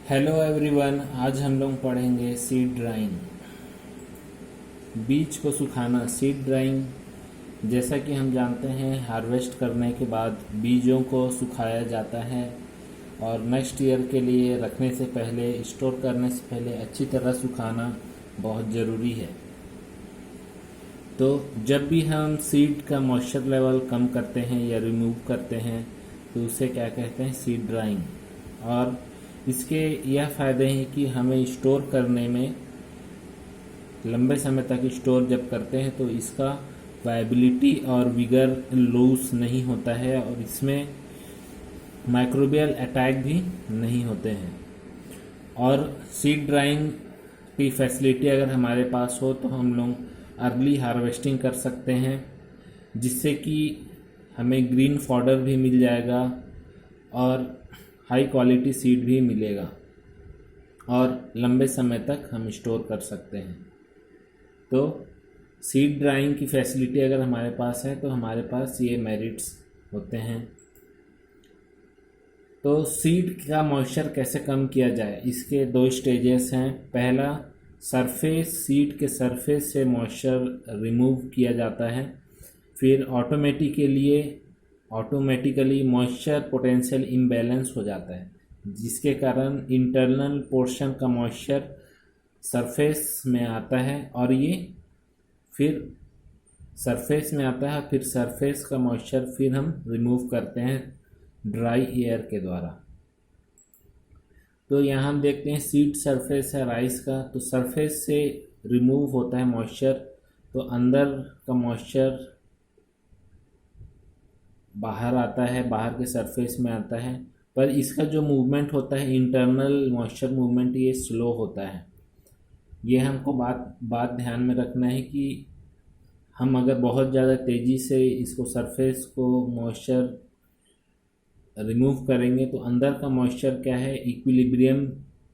Hello everyone, आज हम लोग पढ़ेंगे सीड ड्राइंग। बीज को सुखाना। सीड ड्राइंग जैसा कि हम जानते हैं, हार्वेस्ट करने के बाद बीजों को सुखाया जाता है और नेक्स्ट ईयर के लिए रखने से पहले, स्टोर करने से पहले अच्छी तरह सुखाना बहुत ज़रूरी है। तो जब भी हम सीड का मॉइस्चर लेवल कम करते हैं या रिमूव करते हैं तो उसे क्या कहते हैं? Seed drying. और इसके यह फ़ायदे हैं कि हमें स्टोर करने में, लंबे समय तक स्टोर जब करते हैं तो इसका वायबिलिटी और विगर लूज नहीं होता है और इसमें माइक्रोबियल अटैक भी नहीं होते हैं। और सीड ड्राइंग की फैसिलिटी अगर हमारे पास हो तो हम लोग अर्ली हार्वेस्टिंग कर सकते हैं, जिससे कि हमें ग्रीन फॉडर भी मिल जाएगा और हाई क्वालिटी सीड भी मिलेगा और लंबे समय तक हम स्टोर कर सकते हैं। तो सीड ड्राइंग की फैसिलिटी अगर हमारे पास है तो हमारे पास ये मेरिट्स होते हैं। तो सीड का मॉइस्चर कैसे कम किया जाए, इसके दो स्टेजेस हैं। पहला, सरफेस, सीड के सरफेस से मॉइस्चर रिमूव किया जाता है। फिर ऑटोमेटिकली मॉइस्चर पोटेंशियल इम्बैलेंस हो जाता है, जिसके कारण इंटरनल पोर्शन का मॉइस्चर सरफेस में आता है और ये फिर सरफेस में आता है। फिर सरफेस का मॉइस्चर फिर हम रिमूव करते हैं ड्राई एयर के द्वारा। तो यहाँ हम देखते हैं सीड सरफेस है राइस का, तो सरफेस से रिमूव होता है मॉइस्चर, तो अंदर का मॉइस्चर बाहर आता है, बाहर के सरफेस में आता है। पर इसका जो मूवमेंट होता है, इंटरनल मॉइस्चर मूवमेंट, ये स्लो होता है। ये हमको बात ध्यान में रखना है कि हम अगर बहुत ज़्यादा तेज़ी से इसको सरफेस को मॉइस्चर रिमूव करेंगे तो अंदर का मॉइस्चर क्या है, इक्विलिब्रियम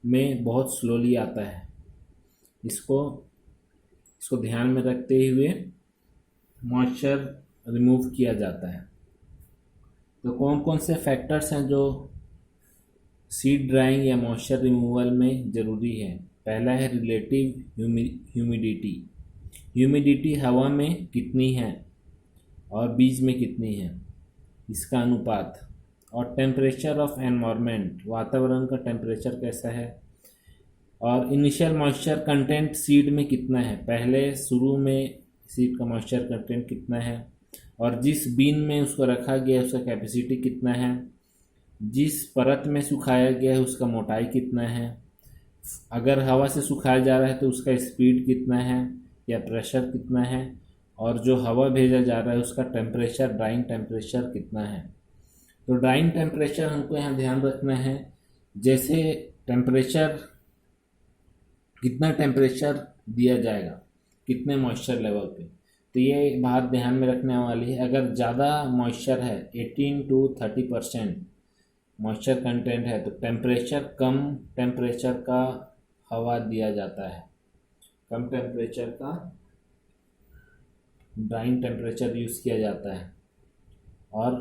में बहुत स्लोली आता है। इसको ध्यान में रखते हुए मॉइस्चर रिमूव किया जाता है। तो कौन कौन से फैक्टर्स हैं जो सीड ड्राइंग या मॉइस्चर रिमूवल में ज़रूरी है? पहला है रिलेटिव ह्यूमिडिटी। ह्यूमिडिटी हवा में कितनी है और बीज में कितनी है, इसका अनुपात। और टेम्परेचर ऑफ एनवायरनमेंट, वातावरण का टेम्परेचर कैसा है। और इनिशियल मॉइस्चर कंटेंट सीड में कितना है, पहले शुरू में सीड का मॉइस्चर कंटेंट कितना है। और जिस बीन में उसको रखा गया है उसका कैपेसिटी कितना है। जिस परत में सुखाया गया है उसका मोटाई कितना है। अगर हवा से सुखाया जा रहा है तो उसका स्पीड कितना है या प्रेशर कितना है। और जो हवा भेजा जा रहा है उसका टेम्परेचर, ड्राइंग टेम्परेचर कितना है। तो ड्राइंग टेम्परेचर हमको यहाँ ध्यान रखना है। जैसे टेम्परेचर, कितना टेम्परेचर दिया जाएगा कितने मॉइस्चर लेवल पे, तो ये बात ध्यान में रखने वाली है। अगर ज़्यादा मॉइस्चर है, 18 to 30% मॉइस्चर कंटेंट है, तो कम टेम्परेचर का हवा दिया जाता है, कम टेम्परेचर का ड्राइंग टेम्परेचर यूज़ किया जाता है। और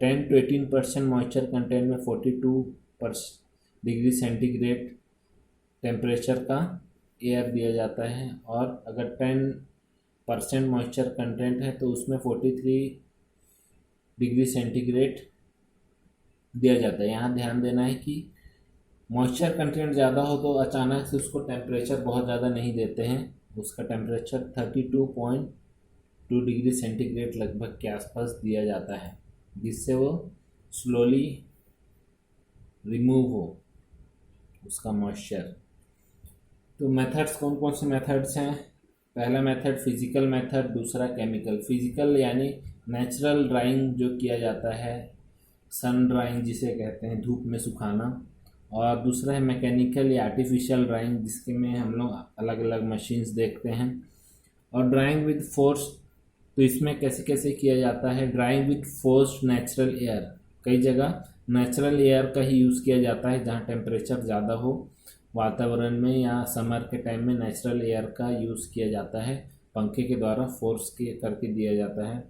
10 to 18% मॉइस्चर कंटेंट में 42 डिग्री सेंटीग्रेड टेम्परेचर का एयर दिया जाता है। और अगर 10% मॉइस्चर कंटेंट है तो उसमें 43 डिग्री सेंटीग्रेड दिया जाता है। यहाँ ध्यान देना है कि मॉइस्चर कंटेंट ज़्यादा हो तो अचानक से उसको टेम्परेचर बहुत ज़्यादा नहीं देते हैं, उसका टेम्परेचर 32.2 डिग्री सेंटीग्रेड लगभग के आसपास दिया जाता है, जिससे वो स्लोली रिमूव हो उसका मॉइस्चर। तो मेथड्स, कौन कौन से मेथड्स हैं? पहला मेथड फिज़िकल मेथड, दूसरा केमिकल। फिज़िकल यानी नेचुरल ड्राइंग जो किया जाता है, सन ड्राइंग जिसे कहते हैं, धूप में सुखाना। और दूसरा है मैकेनिकल या आर्टिफिशियल ड्राइंग, जिसके में हम लोग अलग अलग मशीन्स देखते हैं। और ड्राइंग विद फोर्स, तो इसमें कैसे कैसे किया जाता है? Drawing with forced natural air, कई जगह नेचुरल एयर का ही यूज़ किया जाता है जहाँ टेम्परेचर ज़्यादा हो वातावरण में, या समर के टाइम में नेचुरल एयर का यूज़ किया जाता है, पंखे के द्वारा फोर्स के करके दिया जाता है।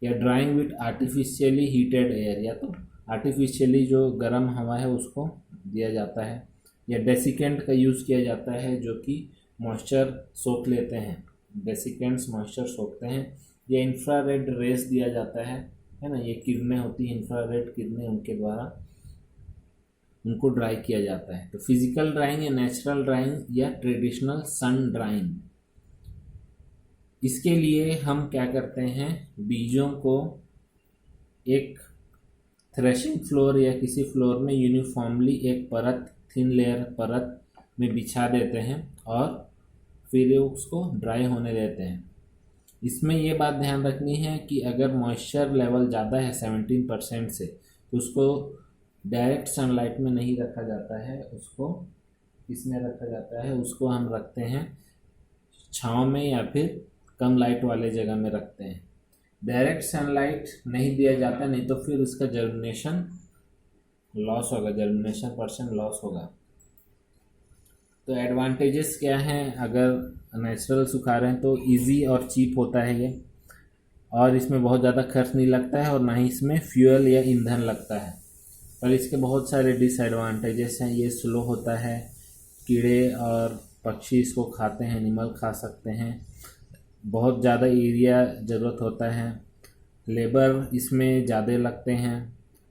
या drawing with artificially heated air, या तो आर्टिफिशियली जो गर्म हवा है उसको दिया जाता है। या डेसिकेंट का यूज़ किया जाता है जो कि मॉइस्चर सोख लेते हैं, डेसिकेंट्स मॉइस्चर सोखते हैं। या इंफ्रारेड रेस दिया जाता है ना, ये किरणें होती हैं, इंफ्रारेड किरणें, उनके द्वारा उनको ड्राई किया जाता है। तो फिजिकल ड्राइंग या नेचुरल ड्राइंग या ट्रेडिशनल सन ड्राइंग, इसके लिए हम क्या करते हैं, बीजों को एक थ्रेशिंग फ्लोर या किसी फ्लोर में यूनिफॉर्मली एक परत, थिन लेयर परत में बिछा देते हैं और फिर उसको ड्राई होने देते हैं। इसमें ये बात ध्यान रखनी है कि अगर मॉइस्चर लेवल ज़्यादा है 17% से, तो उसको डायरेक्ट सनलाइट में नहीं रखा जाता है, उसको किसमें रखा जाता है, उसको हम रखते हैं छांव में या फिर कम लाइट वाले जगह में रखते हैं। डायरेक्ट सनलाइट नहीं दिया जाता, नहीं तो फिर उसका जर्मिनेशन लॉस होगा, जर्मिनेशन % लॉस होगा। तो एडवांटेजेस क्या हैं, अगर नेचुरल सुखा रहे हैं तो इजी और चीप होता है ये, और इसमें बहुत ज़्यादा खर्च नहीं लगता है और ना ही इसमें फ्यूल या ईंधन लगता है। पर इसके बहुत सारे डिसएडवांटेजेस हैं, ये स्लो होता है, कीड़े और पक्षी इसको खाते हैं, एनिमल खा सकते हैं, बहुत ज़्यादा एरिया ज़रूरत होता है, लेबर इसमें ज़्यादा लगते हैं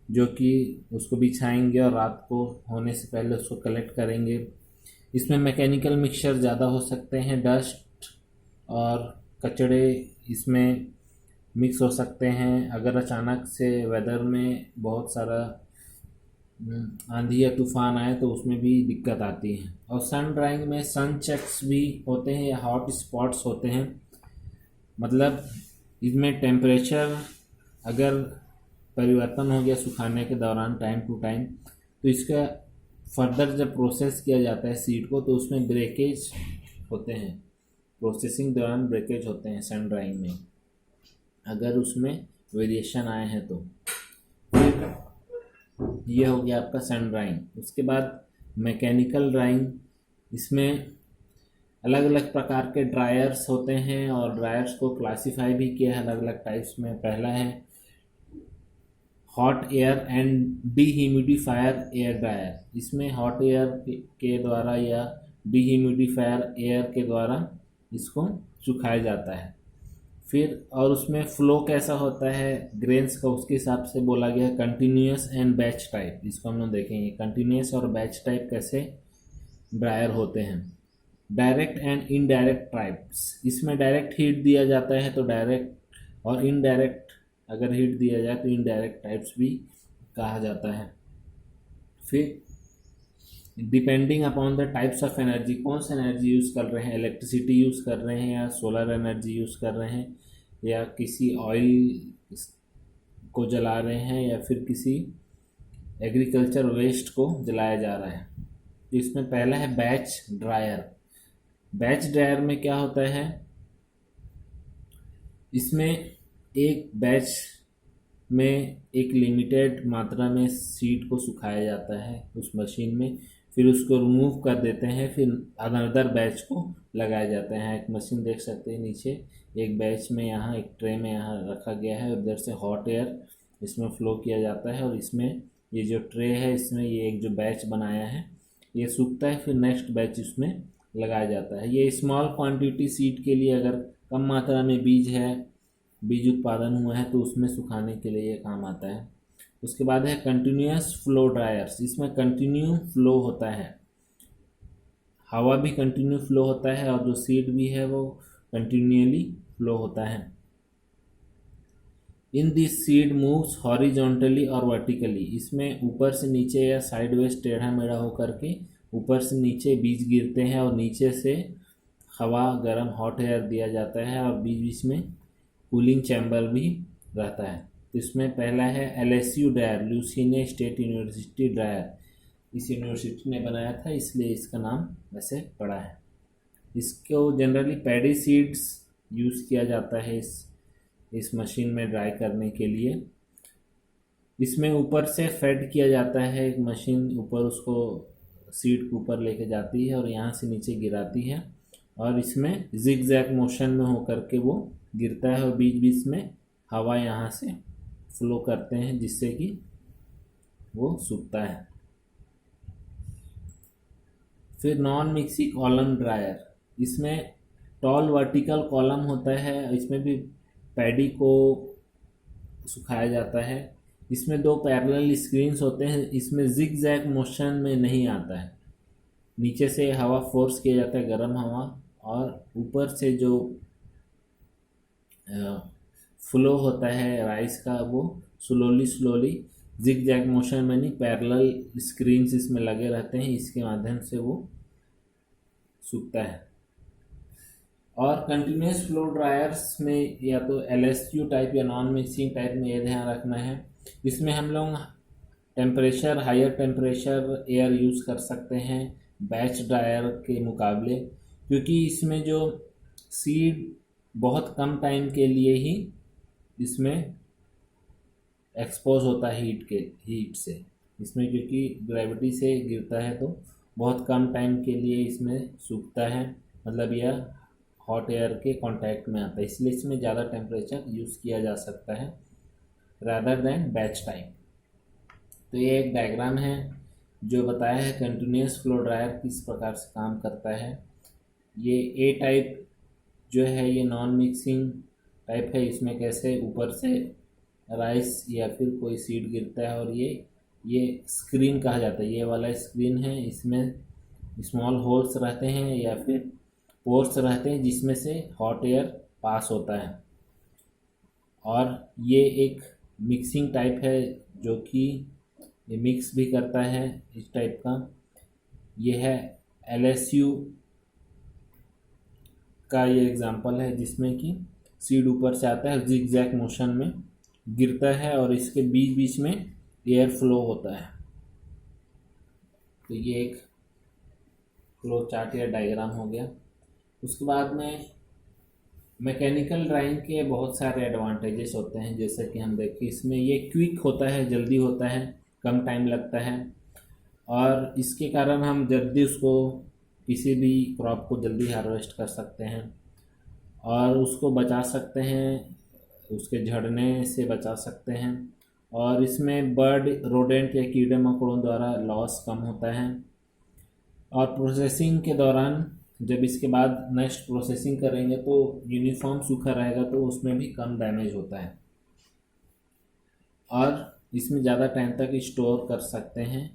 जो कि उसको बिछाएंगे और रात को होने से पहले उसको कलेक्ट करेंगे। इसमें मैकेनिकल मिक्सचर ज़्यादा हो सकते हैं, डस्ट और कचड़े इसमें मिक्स हो सकते हैं। अगर अचानक से वेदर में बहुत सारा आंधी या तूफान आए तो उसमें भी दिक्कत आती है। और सन ड्राइंग में सन चेक्स भी होते हैं या हॉट स्पॉट्स होते हैं, मतलब इसमें टेम्परेचर अगर परिवर्तन हो गया सुखाने के दौरान टाइम टू टाइम, तो इसका फर्दर जब प्रोसेस किया जाता है सीड को, तो उसमें ब्रेकेज होते हैं, प्रोसेसिंग दौरान ब्रेकेज होते हैं सन ड्राइंग में, अगर उसमें वेरिएशन आए हैं तो। फिर ये हो गया आपका सन ड्राइंग। उसके बाद मैकेनिकल ड्राइंग, इसमें अलग अलग प्रकार के ड्रायर्स होते हैं और ड्रायर्स को क्लासिफाई भी किया है अलग अलग टाइप्स में। पहला है hot air and dehumidifier air dryer, इसमें हॉट एयर के द्वारा या डीह्यूमिडिफायर एयर के द्वारा इसको सुखाया जाता है। फिर और उसमें फ्लो कैसा होता है ग्रेन्स का, उसके हिसाब से बोला गया है कंटिन्यूस एंड बैच टाइप। इसको हम लोग देखेंगे कंटिन्यूस और बैच टाइप कैसे ड्रायर होते हैं। डायरेक्ट एंड इनडायरेक्ट टाइप्स, इसमें डायरेक्ट हीट दिया जाता है तो डायरेक्ट, और इनडायरेक्ट अगर हीट दिया जाए तो इनडायरेक्ट टाइप्स भी कहा जाता है। फिर depending upon the types of energy, कौन सा एनर्जी यूज़ कर रहे हैं, इलेक्ट्रिसिटी यूज़ कर रहे हैं या सोलर एनर्जी यूज़ कर रहे हैं या किसी ऑयल को जला रहे हैं या फिर किसी एग्रीकल्चर वेस्ट को जलाया जा रहा है। तो इसमें पहला है बैच ड्रायर। बैच ड्रायर में क्या होता है, इसमें एक बैच में एक लिमिटेड मात्रा में सीड को सुखाया जाता है उस मशीन में, फिर उसको रिमूव कर देते हैं, फिर अनदर बैच को लगाया जाता है। एक मशीन देख सकते हैं नीचे, एक बैच में यहाँ एक ट्रे में यहाँ रखा गया है, उधर से हॉट एयर इसमें फ्लो किया जाता है और इसमें ये जो ट्रे है इसमें ये एक जो बैच बनाया है ये सूखता है, फिर नेक्स्ट बैच इसमें लगाया जाता है। ये स्मॉल क्वांटिटी सीड के लिए, अगर कम मात्रा में बीज है, बीज उत्पादन हुआ है तो उसमें सुखाने के लिए ये काम आता है। उसके बाद है कंटिन्यूस फ्लो ड्रायर्स, इसमें कंटिन्यू फ्लो होता है, हवा भी कंटिन्यू फ्लो होता है और जो सीड भी है वो कंटिन्यूअली फ्लो होता है। In this seed moves horizontally और वर्टिकली, इसमें ऊपर से नीचे या साइडवेज टेढ़ा मेढ़ा होकर के ऊपर से नीचे बीज गिरते हैं और नीचे से हवा गर्म हॉट एयर दिया जाता है और बीच बीच में कूलिंग चैम्बर भी रहता है। तो इसमें पहला है LSU dryer, Louisiana State University dryer, इस यूनिवर्सिटी ने बनाया था इसलिए इसका नाम वैसे पड़ा है। इसको जनरली पैडी सीड्स यूज़ किया जाता है इस मशीन में ड्राई करने के लिए। इसमें ऊपर से फेड किया जाता है, एक मशीन ऊपर उसको सीड के ऊपर लेके जाती है और यहाँ से नीचे गिराती है और इसमें जिग जैग मोशन में होकर के वो गिरता है और बीच बीच में हवा यहाँ से फ्लो करते हैं जिससे कि वो सूखता है। फिर नॉन मिक्सी कॉलम ड्रायर, इसमें टॉल वर्टिकल कॉलम होता है, इसमें भी पैडी को सुखाया जाता है। इसमें दो पैरेलल स्क्रीन्स होते हैं, इसमें जिग जैग मोशन में नहीं आता है, नीचे से हवा फोर्स किया जाता है, गर्म हवा, और ऊपर से जो फ्लो होता है राइस का वो slowly slowly zig zag motion में नहीं, पैरेलल स्क्रीन्स इसमें लगे रहते हैं, इसके माध्यम से वो सूखता है। और कंटिन्यूस फ्लो ड्रायर्स में या तो एलएसयू टाइप या नॉन मिक्सिंग टाइप में ये ध्यान रखना है, इसमें हम लोग temperature higher temperature air use कर सकते हैं बैच ड्रायर के मुकाबले, क्योंकि इसमें जो सीड बहुत कम टाइम के लिए ही इसमें एक्सपोज होता है हीट से, इसमें क्योंकि ग्रेविटी से गिरता है तो बहुत कम टाइम के लिए इसमें सूखता है, मतलब यह हॉट एयर के कांटेक्ट में आता है, इसलिए इसमें ज़्यादा टेम्परेचर यूज़ किया जा सकता है रादर देन बैच टाइम। तो ये एक डायग्राम है जो बताया है कंटिन्यूस फ्लो ड्रायर किस प्रकार से काम करता है। ये ए टाइप जो है ये नॉन मिक्सिंग टाइप है, इसमें कैसे ऊपर से राइस या फिर कोई सीड गिरता है, और ये स्क्रीन कहा जाता है, ये वाला स्क्रीन है, इसमें स्मॉल होल्स रहते हैं या फिर पोर्स रहते हैं जिसमें से हॉट एयर पास होता है। और ये एक मिक्सिंग टाइप है जो कि ये मिक्स भी करता है इस टाइप का। ये है एलएसयू का ये एग्जांपल है जिसमें कि सीड ऊपर से आता है, जिग जैग मोशन में गिरता है और इसके बीच बीच में एयर फ्लो होता है। तो ये एक फ्लो चार्ट या डायग्राम हो गया। उसके बाद में मैकेनिकल ड्राइंग के बहुत सारे एडवांटेजेस होते हैं, जैसे कि हम देखें इसमें ये क्विक होता है, जल्दी होता है, कम टाइम लगता है, और इसके कारण हम जल्दी उसको किसी भी क्रॉप को जल्दी हार्वेस्ट कर सकते हैं और उसको बचा सकते हैं, उसके झड़ने से बचा सकते हैं। और इसमें बर्ड रोडेंट या कीड़े मकोड़ों द्वारा लॉस कम होता है। और प्रोसेसिंग के दौरान जब इसके बाद नेक्स्ट प्रोसेसिंग करेंगे तो यूनिफॉर्म सूखा रहेगा तो उसमें भी कम डैमेज होता है, और इसमें ज़्यादा टाइम तक स्टोर कर सकते हैं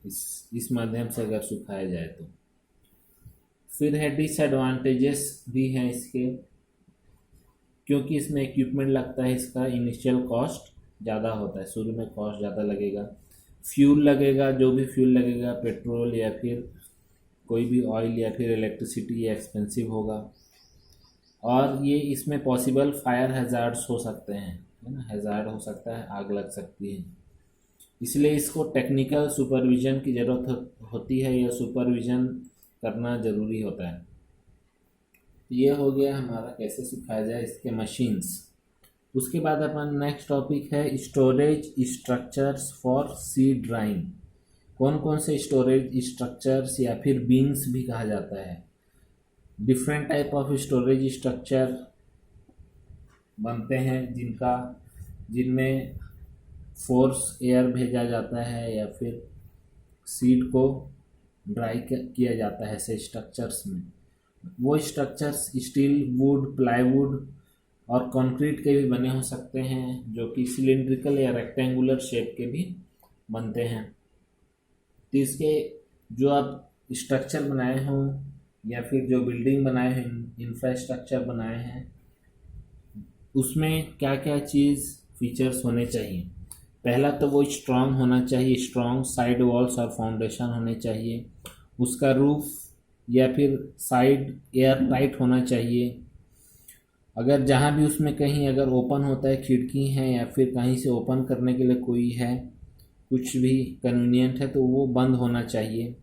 इस माध्यम से अगर सुखाया जाए तो। फिर है डिसएडवांटेजेस भी हैं इसके, क्योंकि इसमें इक्विपमेंट लगता है, इसका इनिशियल कॉस्ट ज़्यादा होता है, शुरू में कॉस्ट ज़्यादा लगेगा, फ्यूल लगेगा, जो भी फ्यूल लगेगा पेट्रोल या फिर कोई भी ऑयल या फिर इलेक्ट्रिसिटी ये एक्सपेंसिव होगा। और ये इसमें पॉसिबल फायर हैज़ार्ड्स हो सकते हैं, है ना, हैज़ार्ड हो सकता है, आग लग सकती है, इसलिए इसको टेक्निकल सुपरविज़न की ज़रूरत होती है या सुपरविज़न करना ज़रूरी होता है। ये हो गया हमारा कैसे सुखाया जाए इसके मशीन्स। उसके बाद अपन नेक्स्ट टॉपिक है storage structures for seed drying. कौन कौन से स्टोरेज स्ट्रक्चर्स या फिर बिन्स भी कहा जाता है, different type of storage structure बनते हैं जिनमें फोर्स एयर भेजा जाता है या फिर सीड को ड्राई किया जाता है ऐसे स्ट्रक्चर्स में। वो स्ट्रक्चर्स स्टील, वुड, प्लाईवुड और कंक्रीट के भी बने हो सकते हैं, जो कि सिलिंड्रिकल या रेक्टेंगुलर शेप के भी बनते हैं। तो इसके जो आप स्ट्रक्चर बनाए हों या फिर जो बिल्डिंग बनाए हैं, इंफ्रास्ट्रक्चर बनाए हैं, उसमें क्या क्या चीज़ फीचर्स होने चाहिए। पहला तो वो स्ट्रॉन्ग होना चाहिए, स्ट्रॉन्ग साइड वॉल्स और फाउंडेशन होने चाहिए। उसका रूफ या फिर साइड एयर टाइट होना चाहिए। अगर जहाँ भी उसमें कहीं अगर ओपन होता है, खिड़की है या फिर कहीं से ओपन करने के लिए कोई है, कुछ भी कन्वीनियंट है, तो वो बंद होना चाहिए।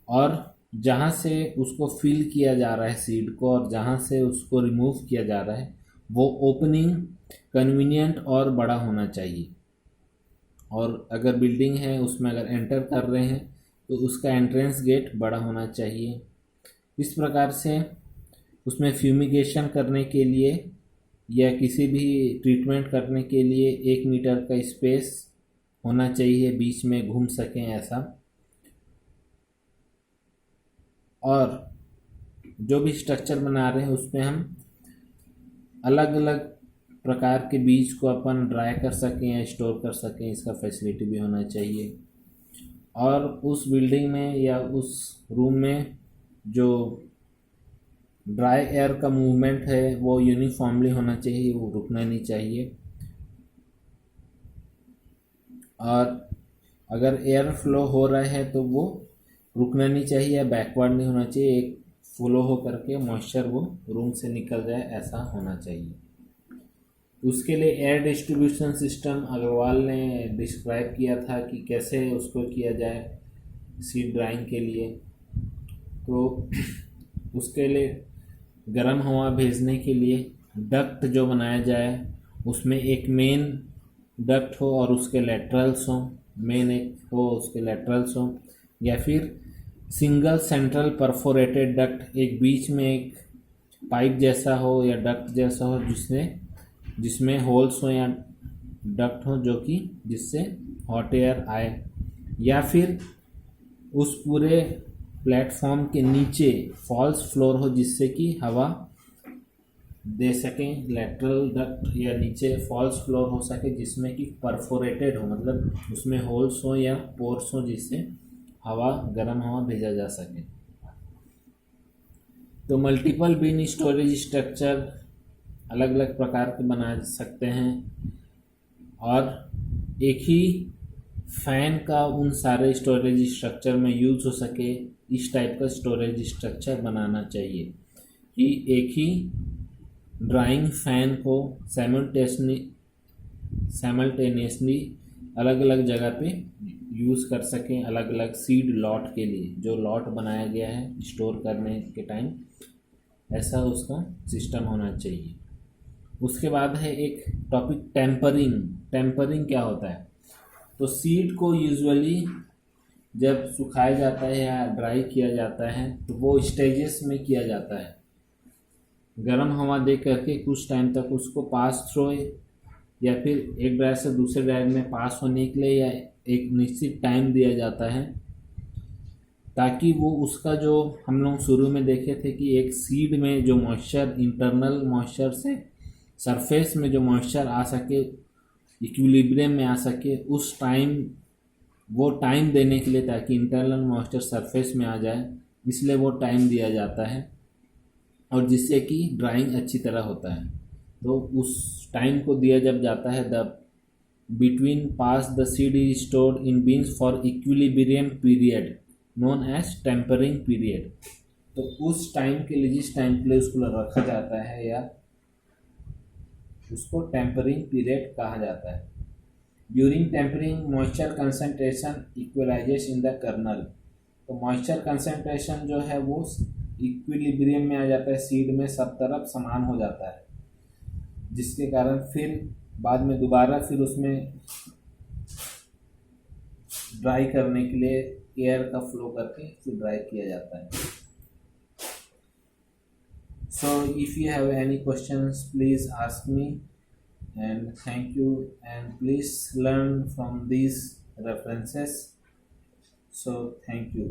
और जहाँ से उसको फिल किया जा रहा है सीड को और जहाँ से उसको रिमूव किया जा रहा है, वो ओपनिंग कन्वीनियंट और बड़ा होना चाहिए। और अगर बिल्डिंग है उसमें अगर एंटर कर रहे हैं तो उसका एंट्रेंस गेट बड़ा होना चाहिए। इस प्रकार से उसमें फ्यूमिगेशन करने के लिए या किसी भी ट्रीटमेंट करने के लिए 1 मीटर का स्पेस होना चाहिए, बीच में घूम सकें ऐसा। और जो भी स्ट्रक्चर बना रहे हैं उसमें हम अलग अलग प्रकार के बीज को अपन ड्राई कर सकें या स्टोर कर सकें, इसका फैसिलिटी भी होना चाहिए। और उस बिल्डिंग में या उस रूम में जो ड्राई एयर का मूवमेंट है वो यूनिफॉर्मली होना चाहिए, वो रुकना नहीं चाहिए। और अगर एयर फ्लो हो रहा है तो वो रुकना नहीं चाहिए या बैकवर्ड नहीं होना चाहिए, एक फ्लो हो करके मॉइस्चर वो रूम से निकल जाए, ऐसा होना चाहिए। उसके लिए एयर डिस्ट्रीब्यूशन सिस्टम अग्रवाल ने डिस्क्राइब किया था कि कैसे उसको किया जाए सीड ड्राइंग के लिए। तो उसके लिए गर्म हवा भेजने के लिए डक्ट जो बनाया जाए उसमें एक मेन डक्ट हो और उसके लेटरल्स हो, मेन एक हो उसके लेटरल्स हो, या फिर सिंगल सेंट्रल परफोरेटेड डक्ट, एक बीच में एक पाइप जैसा हो या डक्ट जैसा हो जिसमें होल्स हो या डक्ट हो जो कि जिससे हॉट एयर आए, या फिर उस पूरे प्लेटफॉर्म के नीचे फॉल्स फ्लोर हो जिससे कि हवा दे सकें, लेटरल डक्ट या नीचे फॉल्स फ्लोर हो सके जिसमें कि परफोरेटेड हो, मतलब उसमें होल्स हो या पोर्स हो जिससे हवा गर्म हवा भेजा जा सके। तो मल्टीपल बीन स्टोरेज स्ट्रक्चर अलग अलग प्रकार के बना सकते हैं और एक ही फैन का उन सारे स्टोरेज स्ट्रक्चर में यूज हो सके, इस टाइप का स्टोरेज स्ट्रक्चर बनाना चाहिए कि एक ही ड्राइंग फैन को साइमल्टेनियसली अलग अलग जगह पे यूज़ कर सकें, अलग अलग सीड लॉट के लिए जो लॉट बनाया गया है स्टोर करने के टाइम, ऐसा उसका सिस्टम होना चाहिए। उसके बाद है एक टॉपिक टेम्परिंग। टेम्परिंग क्या होता है? तो सीड को यूजुअली जब सुखाया जाता है या ड्राई किया जाता है तो वो स्टेजेस में किया जाता है, गर्म हवा दे करके कुछ टाइम तक उसको पास थ्रो या फिर एक ड्रायर से दूसरे ड्रायर में पास होने के लिए या एक निश्चित टाइम दिया जाता है ताकि वो उसका जो हम लोग शुरू में देखे थे कि एक सीड में जो मॉइस्चर इंटरनल मॉइस्चर से सरफेस में जो मॉइस्चर आ सके, इक्विलिब्रियम में आ सके, उस टाइम वो टाइम देने के लिए ताकि इंटरनल मॉइस्चर सरफेस में आ जाए, इसलिए वो टाइम दिया जाता है और जिससे कि ड्राइंग अच्छी तरह होता है। तो उस टाइम को दिया जब जाता है the between pass the seed is stored in bins for equilibrium period known as tempering period. तो उस टाइम के लिए जिस टाइम के लिए उसको रखा जाता है या उसको टेम्परिंग पीरियड कहा जाता है। During tempering moisture concentration equalises in the kernel. तो मॉइस्चर कंसंट्रेशन जो है वो इक्विलिब्रियम में आ जाता है, सीड में सब तरफ समान हो जाता है, जिसके कारण फिर बाद में दोबारा फिर उसमें ड्राई करने के लिए एयर का फ्लो करके फिर ड्राई किया जाता है। So if you have any questions please ask me, and thank you, and please learn from these references. So thank you.